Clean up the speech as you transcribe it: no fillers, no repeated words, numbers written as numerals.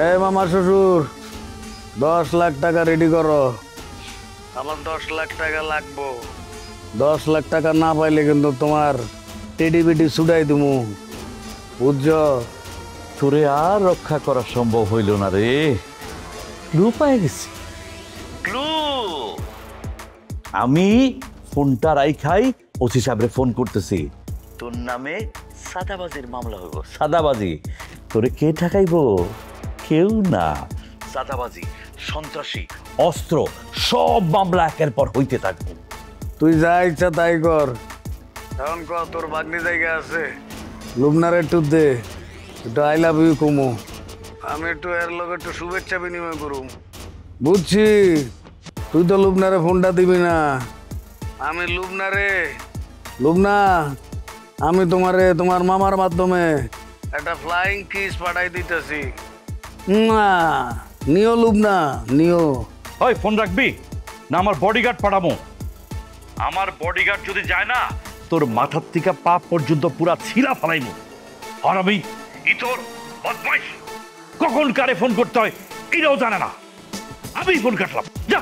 এই মামা শ্বশুর 10 লাখ টাকা রেডি করো। আমার 10 লাখ টাকা লাগবো। 10 লাখ টাকা না পাইলে কিন্তু তোমার টেডি বেডি ছুটাই দিমু, বুঝছো? তোরে আর রক্ষা করা সম্ভব হইল না রে। ক্লু পাই গেছি, ক্লু। আমি ফোনটা রাইখাই ওসি সাহেবরে ফোন করতেছি, তোর নামে সাদাবাজির মামলা হইব। সাদাবাজি তোরে কে ঠেকাইব? কেউ না। সাদাবাজি, সন্ত্রাসী, অস্ত্র সব মামলা একের পর হইতে থাকবে। তুই যা ইচ্ছা তাই কর। এখন ক তোর ভাগ্নি জায়গা আছে, লুবনার একটু দে, একটু আই লাভ ইউ কমু, আমি একটু এর লোক একটু শুভেচ্ছা বিনিময় করুম। বুঝছি তুই তো লুবনারে ফোনটা দিবি না। আমি লুবনারে, লুবনা আমি তোমার মামার মাধ্যমে একটা ফ্লাইং কিস পাঠাই দিতেছি। না নিও লুবনা, নিও। ওই ফোন রাখবি না আমার বডিগার্ড পাঠাবো? আমার বডিগার্ড যদি যায় না, তোর মাথার থেকে পা পর্যন্ত পুরা ছিলা ফালাইব। আর আমি ইতর বদমাইশ, কখন কারে ফোন করতে হয় এটাও জানে না। আমি ফোন কাটলাম, যা।